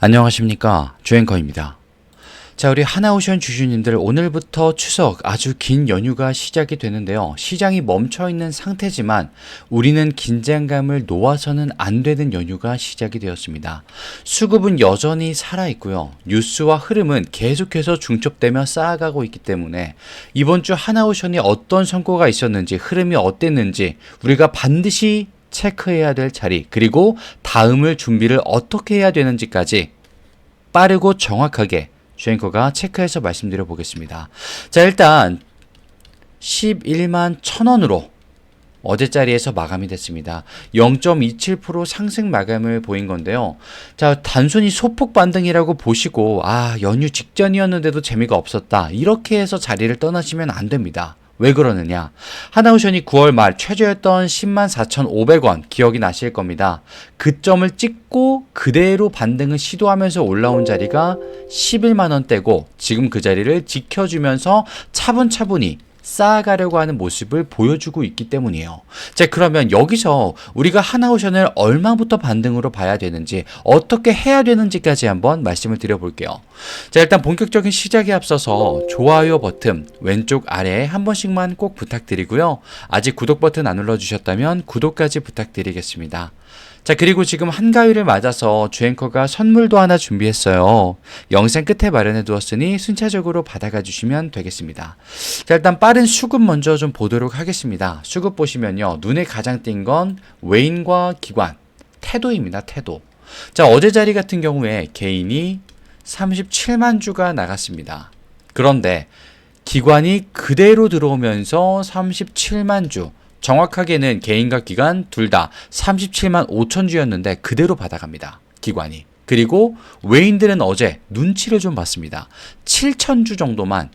안녕하십니까, 주앵커입니다. 자, 우리 하나오션 주주님들, 오늘부터 추석 아주 긴 연휴가 시작이 되는데요. 시장이 멈춰있는 상태지만 우리는 긴장감을 놓아서는 안 되는 연휴가 시작이 되었습니다. 수급은 여전히 살아있고요. 뉴스와 흐름은 계속해서 중첩되며 쌓아가고 있기 때문에 이번 주 하나오션이 어떤 성과가 있었는지, 흐름이 어땠는지 우리가 반드시 체크해야 될 자리, 그리고 다음을 준비를 어떻게 해야 되는지까지 빠르고 정확하게 주앵커가 체크해서 말씀드려 보겠습니다. 자, 일단 11만 1,000원으로 어제 자리에서 마감이 됐습니다. 0.27% 상승 마감을 보인 건데요. 자, 단순히 소폭 반등이라고 보시고 연휴 직전이었는데도 재미가 없었다, 이렇게 해서 자리를 떠나시면 안 됩니다. 왜 그러느냐? 하나오션이 9월 말 최저였던 104,500원 기억이 나실 겁니다. 그 점을 찍고 그대로 반등을 시도하면서 올라온 자리가 11만원대고 지금 그 자리를 지켜주면서 차분차분히 쌓아가려고 하는 모습을 보여주고 있기 때문이에요. 자, 그러면 여기서 우리가 하나오션을 얼마부터 반등으로 봐야 되는지, 어떻게 해야 되는지까지 한번 말씀을 드려볼게요. 자, 일단 본격적인 시작에 앞서서 좋아요 버튼 왼쪽 아래에 한 번씩만 꼭 부탁드리고요. 아직 구독 버튼 안 눌러주셨다면 구독까지 부탁드리겠습니다. 자, 그리고 지금 한가위를 맞아서 주앵커가 선물도 하나 준비했어요. 영상 끝에 마련해 두었으니 순차적으로 받아가 주시면 되겠습니다. 자, 일단 빠른 수급 먼저 좀 보도록 하겠습니다. 수급 보시면요, 눈에 가장 띈 건 외인과 기관, 태도입니다. 태도. 자, 어제 자리 같은 경우에 개인이 37만 주가 나갔습니다. 그런데 기관이 그대로 들어오면서 37만 주, 정확하게는 개인과 기관 둘 다 37만 5천 주였는데 그대로 받아갑니다, 기관이. 그리고 외인들은 어제 눈치를 좀 봤습니다. 7천 주 정도만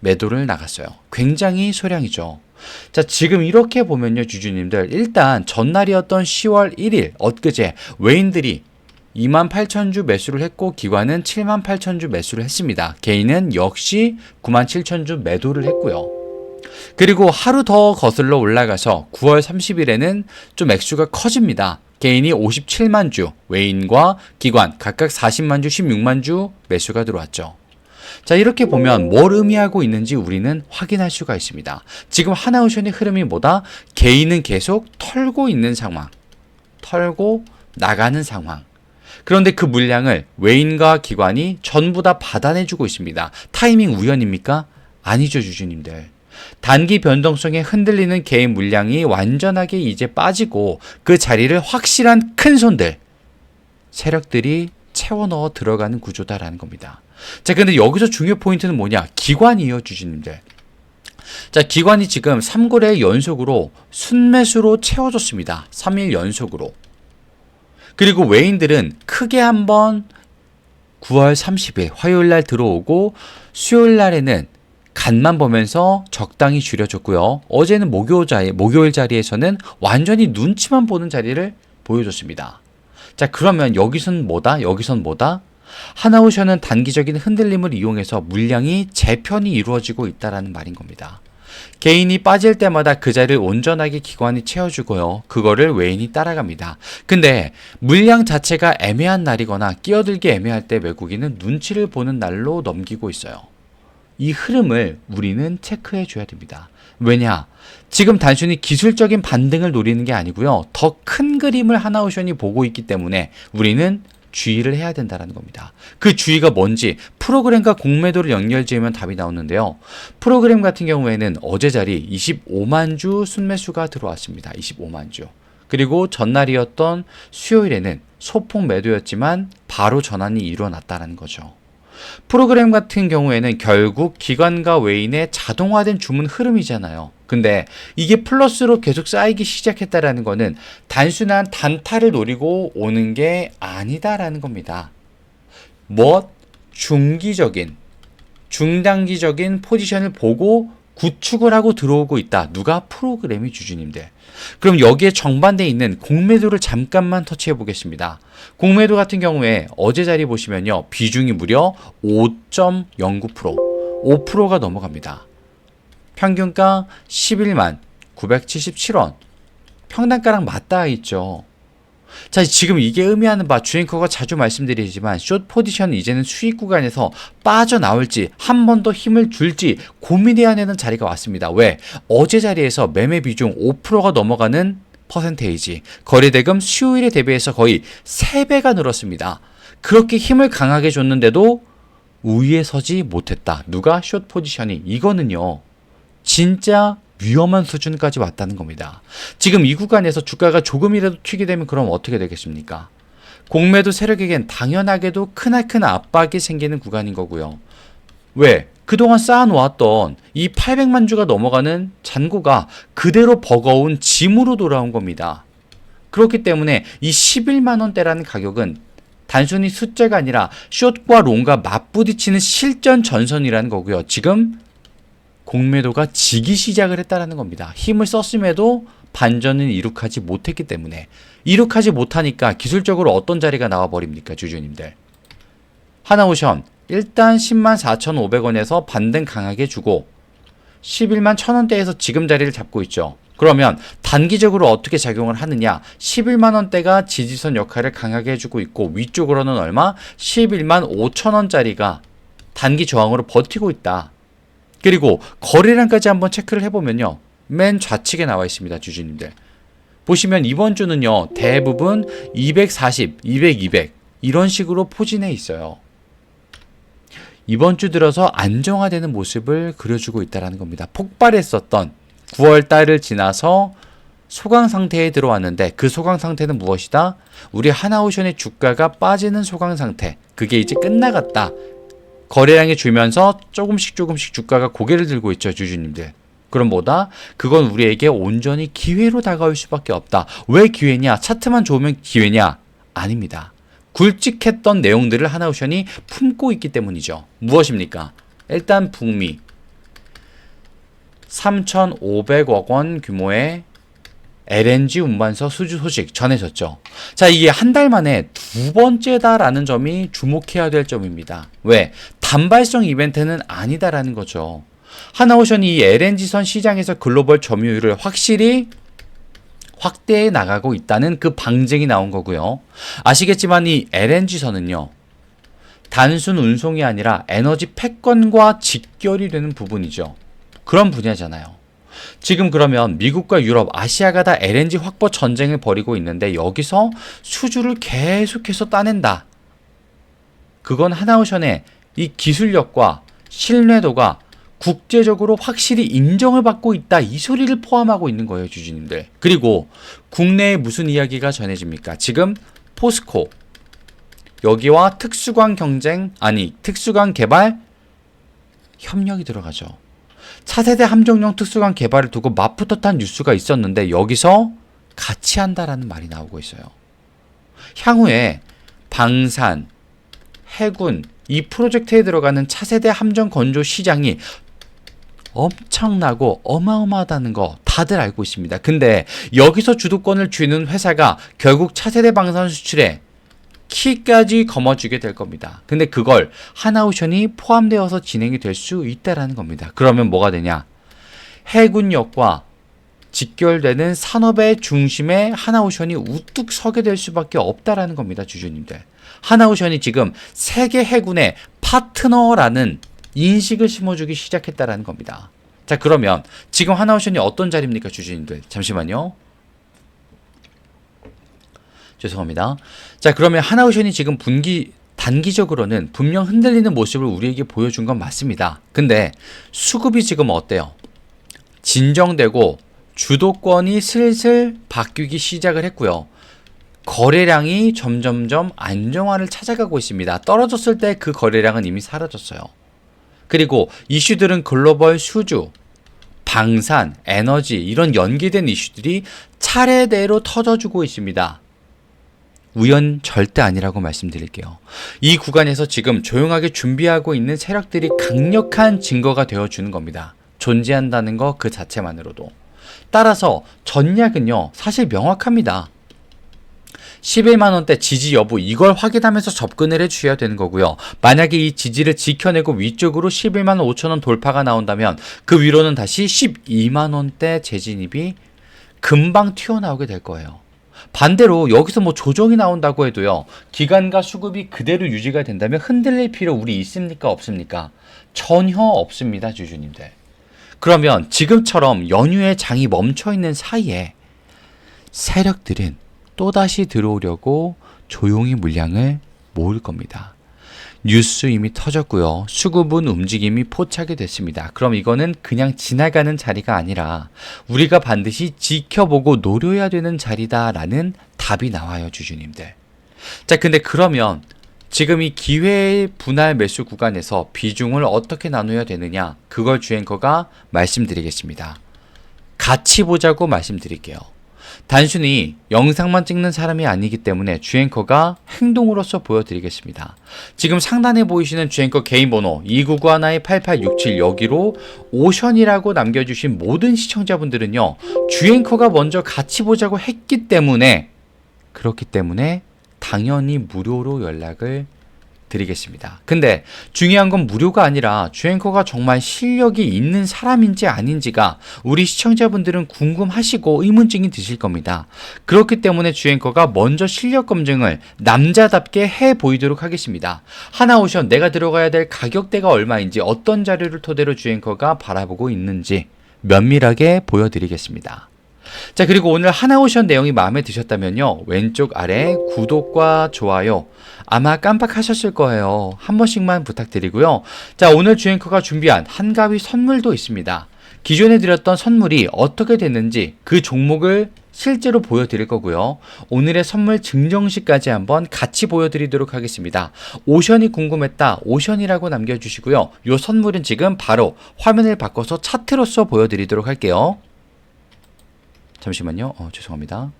매도를 나갔어요. 굉장히 소량이죠. 자, 지금 이렇게 보면요, 주주님들, 일단 전날이었던 10월 1일 엊그제 외인들이 28,000주 매수를 했고 기관은 78,000주 매수를 했습니다. 개인은 역시 97,000주 매도를 했고요. 그리고 하루 더 거슬러 올라가서 9월 30일에는 좀 액수가 커집니다. 개인이 57만 주, 외인과 기관 각각 40만 주, 16만 주 매수가 들어왔죠. 자, 이렇게 보면 뭘 의미하고 있는지 우리는 확인할 수가 있습니다. 지금 하나오션의 흐름이 뭐다? 개인은 계속 털고 있는 상황, 털고 나가는 상황. 그런데 그 물량을 외인과 기관이 전부 다 받아내주고 있습니다. 타이밍 우연입니까? 아니죠, 주주님들. 단기 변동성에 흔들리는 개인 물량이 완전하게 이제 빠지고 그 자리를 확실한 큰 손들, 세력들이 채워 넣어 들어가는 구조다라는 겁니다. 자, 근데 여기서 중요 포인트는 뭐냐? 기관이에요, 주주님들. 자, 기관이 지금 3거래 연속으로 순매수로 채워줬습니다. 3일 연속으로. 그리고 외인들은 크게 한번 9월 30일 화요일 날 들어오고 수요일 날에는 간만 보면서 적당히 줄여줬고요. 어제는 목요일 자리에서는 완전히 눈치만 보는 자리를 보여줬습니다. 자, 그러면 여기선 뭐다? 하나오션은 단기적인 흔들림을 이용해서 물량이 재편이 이루어지고 있다는 말인 겁니다. 개인이 빠질 때마다 그 자리를 온전하게 기관이 채워주고요. 그거를 외인이 따라갑니다. 근데 물량 자체가 애매한 날이거나 끼어들기 애매할 때 외국인은 눈치를 보는 날로 넘기고 있어요. 이 흐름을 우리는 체크해 줘야 됩니다. 왜냐? 지금 단순히 기술적인 반등을 노리는 게 아니고요. 더 큰 그림을 하나오션이 보고 있기 때문에 우리는 주의를 해야 된다는 겁니다. 그 주의가 뭔지 프로그램과 공매도를 연결지으면 답이 나오는데요. 프로그램 같은 경우에는 어제 자리 25만 주 순매수가 들어왔습니다. 25만 주. 그리고 전날이었던 수요일에는 소폭 매도였지만 바로 전환이 일어났다는 거죠. 프로그램 같은 경우에는 결국 기관과 외인의 자동화된 주문 흐름이잖아요. 근데 이게 플러스로 계속 쌓이기 시작했다라는 거는 단순한 단타를 노리고 오는 게 아니다라는 겁니다. 중단기적인 포지션을 보고 구축을 하고 들어오고 있다. 누가? 프로그램이 주주님들. 그럼 여기에 정반대에 있는 공매도를 잠깐만 터치해 보겠습니다. 공매도 같은 경우에 어제 자리 보시면요, 비중이 무려 5.09%, 5%가 넘어갑니다. 평균가 11만 977원, 평단가랑 맞닿아 있죠. 자, 지금 이게 의미하는 바 주앵커가 자주 말씀드리지만 숏 포지션은 이제는 수익 구간에서 빠져나올지 한 번 더 힘을 줄지 고민해야 되는 자리가 왔습니다. 왜? 어제 자리에서 매매 비중 5%가 넘어가는 퍼센테이지, 거래대금 수요일에 대비해서 거의 3배가 늘었습니다. 그렇게 힘을 강하게 줬는데도 우위에 서지 못했다. 누가? 숏 포지션이. 이거는요, 진짜 위험한 수준까지 왔다는 겁니다. 지금 이 구간에서 주가가 조금이라도 튀게 되면 그럼 어떻게 되겠습니까? 공매도 세력에겐 당연하게도 크나큰 압박이 생기는 구간인 거고요. 왜? 그동안 쌓아놓았던 이 800만 주가 넘어가는 잔고가 그대로 버거운 짐으로 돌아온 겁니다. 그렇기 때문에 이 11만 원대라는 가격은 단순히 숫자가 아니라 숏과 롱과 맞부딪히는 실전 전선이라는 거고요. 지금 공매도가 지기 시작을 했다는 겁니다. 힘을 썼음에도 반전을 이룩하지 못했기 때문에. 이룩하지 못하니까 기술적으로 어떤 자리가 나와버립니까, 주주님들? 하나오션 일단 104,500원에서 반등 강하게 주고 11만 1,000원대에서 지금 자리를 잡고 있죠. 그러면 단기적으로 어떻게 작용을 하느냐? 11만 원대가 지지선 역할을 강하게 해주고 있고 위쪽으로는 얼마? 11만 5천원짜리가 단기 저항으로 버티고 있다. 그리고 거래량까지 한번 체크를 해보면요, 맨 좌측에 나와 있습니다. 주주님들 보시면 이번 주는요 대부분 240, 200, 200 이런 식으로 포진해 있어요. 이번 주 들어서 안정화되는 모습을 그려주고 있다는 겁니다. 폭발했었던 9월 달을 지나서 소강 상태에 들어왔는데 그 소강 상태는 무엇이다? 우리 하나오션의 주가가 빠지는 소강 상태. 그게 이제 끝나갔다. 거래량이 줄면서 조금씩 주가가 고개를 들고 있죠, 주주님들. 그럼 뭐다? 그건 우리에게 온전히 기회로 다가올 수밖에 없다. 왜 기회냐? 차트만 좋으면 기회냐? 아닙니다. 굵직했던 내용들을 하나오션이 품고 있기 때문이죠. 무엇입니까? 일단 북미 3,500억 원 규모의 LNG 운반서 수주 소식 전해졌죠. 자, 이게 한 달 만에 두 번째다라는 점이 주목해야 될 점입니다. 왜? 단발성 이벤트는 아니다라는 거죠. 하나오션이 이 LNG선 시장에서 글로벌 점유율을 확실히 확대해 나가고 있다는 그 방증이 나온 거고요. 아시겠지만 이 LNG선은요, 단순 운송이 아니라 에너지 패권과 직결이 되는 부분이죠. 그런 분야잖아요. 지금 그러면 미국과 유럽, 아시아가 다 LNG 확보 전쟁을 벌이고 있는데 여기서 수주를 계속해서 따낸다. 그건 하나오션의 이 기술력과 신뢰도가 국제적으로 확실히 인정을 받고 있다. 이 소리를 포함하고 있는 거예요, 주주님들. 그리고 국내에 무슨 이야기가 전해집니까? 지금 포스코 여기와 특수광 개발 협력이 들어가죠. 차세대 함정용 특수광 개발을 두고 맞붙었다는 뉴스가 있었는데 여기서 같이 한다라는 말이 나오고 있어요. 향후에 방산, 해군 이 프로젝트에 들어가는 차세대 함정 건조 시장이 엄청나고 어마어마하다는 거 다들 알고 있습니다. 근데 여기서 주도권을 쥐는 회사가 결국 차세대 방산 수출에 키까지 거머쥐게 될 겁니다. 근데 그걸 하나오션이 포함되어서 진행이 될 수 있다라는 겁니다. 그러면 뭐가 되냐? 해군력과 직결되는 산업의 중심에 하나오션이 우뚝 서게 될 수밖에 없다라는 겁니다, 주주님들. 하나오션이 지금 세계 해군의 파트너라는 인식을 심어주기 시작했다라는 겁니다. 자, 그러면 지금 하나오션이 어떤 자리입니까, 주주님들? 잠시만요. 죄송합니다. 자, 그러면 하나오션이 지금 단기적으로는 분명 흔들리는 모습을 우리에게 보여준 건 맞습니다. 근데 수급이 지금 어때요? 진정되고 주도권이 슬슬 바뀌기 시작을 했고요. 거래량이 점점점 안정화를 찾아가고 있습니다. 떨어졌을 때 그 거래량은 이미 사라졌어요. 그리고 이슈들은 글로벌 수주, 방산, 에너지 이런 연계된 이슈들이 차례대로 터져주고 있습니다. 우연 절대 아니라고 말씀드릴게요. 이 구간에서 지금 조용하게 준비하고 있는 세력들이 강력한 증거가 되어주는 겁니다. 존재한다는 거 그 자체만으로도. 따라서 전략은요, 사실 명확합니다. 11만원대 지지 여부 이걸 확인하면서 접근을 해주셔야 되는 거고요. 만약에 이 지지를 지켜내고 위쪽으로 11만 5천원 돌파가 나온다면 그 위로는 다시 12만원대 재진입이 금방 튀어나오게 될 거예요. 반대로 여기서 뭐 조정이 나온다고 해도요, 기간과 수급이 그대로 유지가 된다면 흔들릴 필요 우리 있습니까? 없습니까? 전혀 없습니다, 주주님들. 그러면 지금처럼 연휴에 장이 멈춰 있는 사이에 세력들은 또다시 들어오려고 조용히 물량을 모을 겁니다. 뉴스 이미 터졌고요. 수급은 움직임이 포착이 됐습니다. 그럼 이거는 그냥 지나가는 자리가 아니라 우리가 반드시 지켜보고 노려야 되는 자리다라는 답이 나와요, 주주님들. 자, 근데 그러면 지금 이 기회 분할 매수 구간에서 비중을 어떻게 나눠야 되느냐, 그걸 주앵커가 말씀드리겠습니다. 같이 보자고 말씀드릴게요. 단순히 영상만 찍는 사람이 아니기 때문에 주앵커가 행동으로서 보여드리겠습니다. 지금 상단에 보이시는 주앵커 개인 번호 2991-8867 여기로 오션이라고 남겨주신 모든 시청자분들은요, 주앵커가 먼저 같이 보자고 했기 때문에, 그렇기 때문에 당연히 무료로 연락을 드리겠습니다. 근데 중요한 건 무료가 아니라 주앵커가 정말 실력이 있는 사람인지 아닌지가 우리 시청자분들은 궁금하시고 의문증이 드실 겁니다. 그렇기 때문에 주앵커가 먼저 실력 검증을 남자답게 해 보이도록 하겠습니다. 하나오션 내가 들어가야 될 가격대가 얼마인지, 어떤 자료를 토대로 주앵커가 바라보고 있는지 면밀하게 보여드리겠습니다. 자, 그리고 오늘 하나오션 내용이 마음에 드셨다면요, 왼쪽 아래 구독과 좋아요 아마 깜빡하셨을 거예요. 한 번씩만 부탁드리고요. 자, 오늘 주앵커가 준비한 한가위 선물도 있습니다. 기존에 드렸던 선물이 어떻게 됐는지 그 종목을 실제로 보여드릴 거고요. 오늘의 선물 증정식까지 한번 같이 보여드리도록 하겠습니다. 오션이 궁금했다, 오션이라고 남겨주시고요. 이 선물은 지금 바로 화면을 바꿔서 차트로서 보여드리도록 할게요. 잠시만요. 죄송합니다.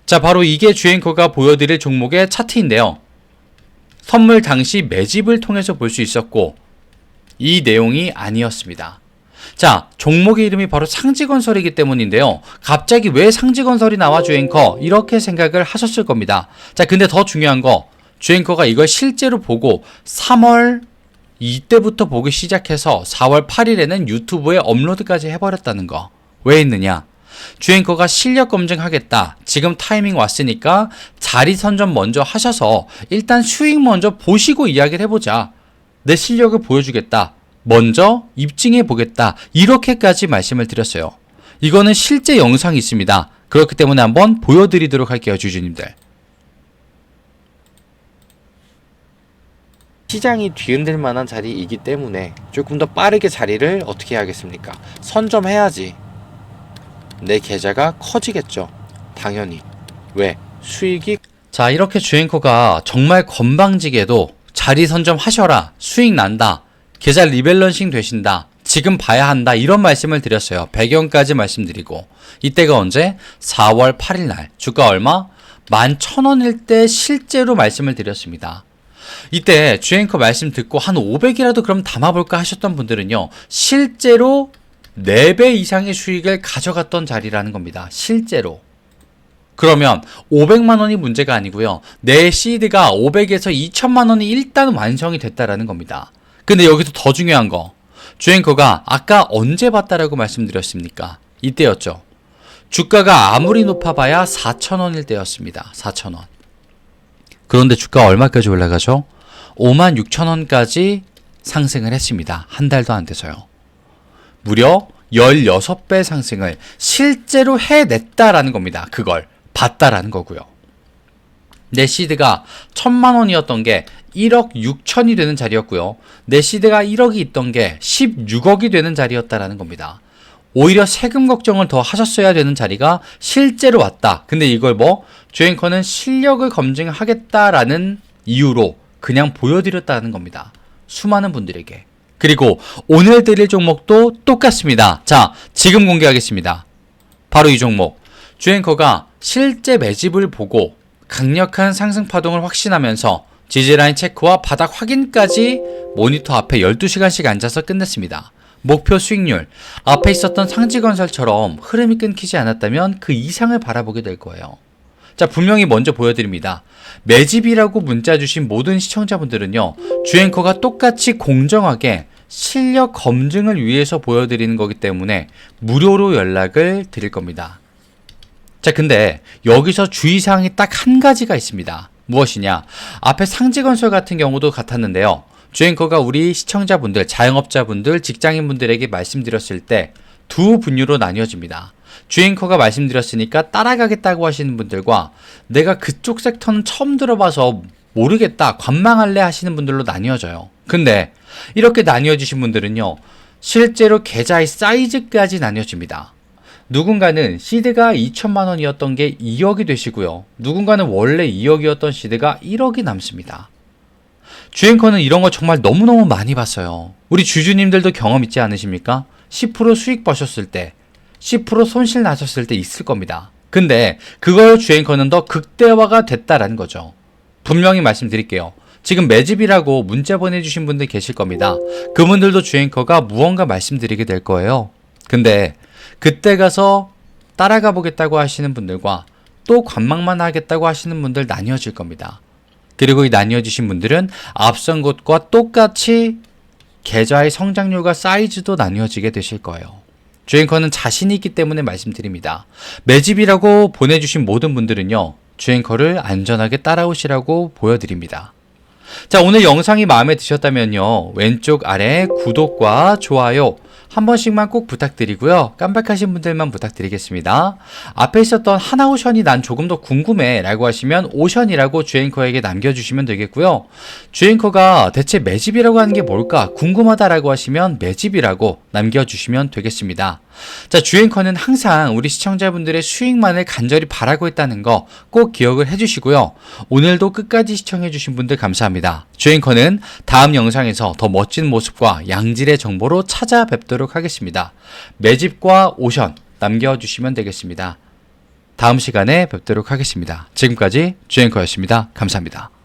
자, 바로 이게 주앵커가 보여드릴 종목의 차트인데요. 선물 당시 매집을 통해서 볼 수 있었고 이 내용이 아니었습니다. 자, 종목의 이름이 바로 상지건설이기 때문인데요. 갑자기 왜 상지건설이 나와 주앵커? 이렇게 생각을 하셨을 겁니다. 자, 근데 더 중요한 거, 주앵커가 이걸 실제로 보고 3월 이때부터 보기 시작해서 4월 8일에는 유튜브에 업로드까지 해버렸다는 거. 왜 했느냐? 주앵커가 실력 검증하겠다, 지금 타이밍 왔으니까 자리 선점 먼저 하셔서 일단 수익 먼저 보시고 이야기를 해보자, 내 실력을 보여주겠다, 먼저 입증해 보겠다, 이렇게까지 말씀을 드렸어요. 이거는 실제 영상이 있습니다. 그렇기 때문에 한번 보여드리도록 할게요, 주주님들. 시장이 뒤흔들 만한 자리이기 때문에 조금 더 빠르게 자리를 어떻게 해야겠습니까? 선점해야지 내 계좌가 커지겠죠. 당연히. 왜? 수익이. 자, 이렇게 주앵커가 정말 건방지게도 자리 선점하셔라, 수익 난다, 계좌 리밸런싱 되신다, 지금 봐야 한다, 이런 말씀을 드렸어요. 배경까지 말씀드리고, 이때가 언제? 4월 8일 날 주가 얼마? 11,000원일 때 실제로 말씀을 드렸습니다. 이때 주앵커 말씀 듣고 한 500이라도 그럼 담아볼까 하셨던 분들은요, 실제로 4배 이상의 수익을 가져갔던 자리라는 겁니다. 실제로. 그러면 500만원이 문제가 아니고요, 내 시드가 500에서 2천만원이 일단 완성이 됐다라는 겁니다. 근데 여기서 더 중요한 거, 주앵커가 아까 언제 봤다라고 말씀드렸습니까? 이때였죠. 주가가 아무리 높아봐야 4,000원일 때였습니다. 4,000원. 그런데 주가 얼마까지 올라가죠? 56,000원까지 상승을 했습니다. 한 달도 안 돼서요. 무려 16배 상승을 실제로 해냈다라는 겁니다. 그걸 봤다라는 거고요. 내 시드가 1,000만원이었던 게 1억 6천이 되는 자리였고요. 내 시드가 1억이 있던 게 16억이 되는 자리였다라는 겁니다. 오히려 세금 걱정을 더 하셨어야 되는 자리가 실제로 왔다. 근데 이걸 주앵커는 실력을 검증하겠다라는 이유로 그냥 보여드렸다는 겁니다. 수많은 분들에게. 그리고 오늘 드릴 종목도 똑같습니다. 자, 지금 공개하겠습니다. 바로 이 종목. 주앵커가 실제 매집을 보고 강력한 상승 파동을 확신하면서 지지라인 체크와 바닥 확인까지 모니터 앞에 12시간씩 앉아서 끝냈습니다. 목표 수익률, 앞에 있었던 상지건설처럼 흐름이 끊기지 않았다면 그 이상을 바라보게 될 거예요. 자, 분명히 먼저 보여드립니다. 매집이라고 문자 주신 모든 시청자분들은요, 주앵커가 똑같이 공정하게 실력 검증을 위해서 보여드리는 거기 때문에 무료로 연락을 드릴 겁니다. 자, 근데 여기서 주의사항이 딱 한 가지가 있습니다. 무엇이냐? 앞에 상지건설 같은 경우도 같았는데요. 주앵커가 우리 시청자분들, 자영업자분들, 직장인분들에게 말씀드렸을 때 두 분류로 나뉘어집니다. 주앵커가 말씀드렸으니까 따라가겠다고 하시는 분들과 내가 그쪽 섹터는 처음 들어봐서 모르겠다, 관망할래 하시는 분들로 나뉘어져요. 근데 이렇게 나뉘어지신 분들은요, 실제로 계좌의 사이즈까지 나뉘어집니다. 누군가는 시드가 2천만 원이었던 게 2억이 되시고요. 누군가는 원래 2억이었던 시드가 1억이 남습니다. 주앵커는 이런 거 정말 너무너무 많이 봤어요. 우리 주주님들도 경험 있지 않으십니까? 10% 수익 버셨을 때, 10% 손실 나셨을 때 있을 겁니다. 근데 그걸 주앵커는 더 극대화가 됐다라는 거죠. 분명히 말씀드릴게요. 지금 매집이라고 문자 보내주신 분들 계실 겁니다. 그분들도 주앵커가 무언가 말씀드리게 될 거예요. 근데 그때 가서 따라가 보겠다고 하시는 분들과 또 관망만 하겠다고 하시는 분들 나뉘어질 겁니다. 그리고 이 나뉘어지신 분들은 앞선 것과 똑같이 계좌의 성장률과 사이즈도 나뉘어지게 되실 거예요. 주앵커는 자신이 있기 때문에 말씀드립니다. 매집이라고 보내주신 모든 분들은요, 주앵커를 안전하게 따라오시라고 보여드립니다. 자, 오늘 영상이 마음에 드셨다면요, 왼쪽 아래 구독과 좋아요 한 번씩만 꼭 부탁드리고요. 깜빡하신 분들만 부탁드리겠습니다. 앞에 있었던 하나오션이 난 조금 더 궁금해 라고 하시면 오션이라고 주앵커에게 남겨주시면 되겠고요. 주앵커가 대체 매집이라고 하는 게 뭘까 궁금하다라고 하시면 매집이라고 남겨주시면 되겠습니다. 자, 주앵커는 항상 우리 시청자분들의 수익만을 간절히 바라고 있다는 거 꼭 기억을 해주시고요. 오늘도 끝까지 시청해주신 분들 감사합니다. 주앵커는 다음 영상에서 더 멋진 모습과 양질의 정보로 찾아뵙도록 하겠습니다. 매집과 오션 남겨주시면 되겠습니다. 다음 시간에 뵙도록 하겠습니다. 지금까지 주앵커였습니다. 감사합니다.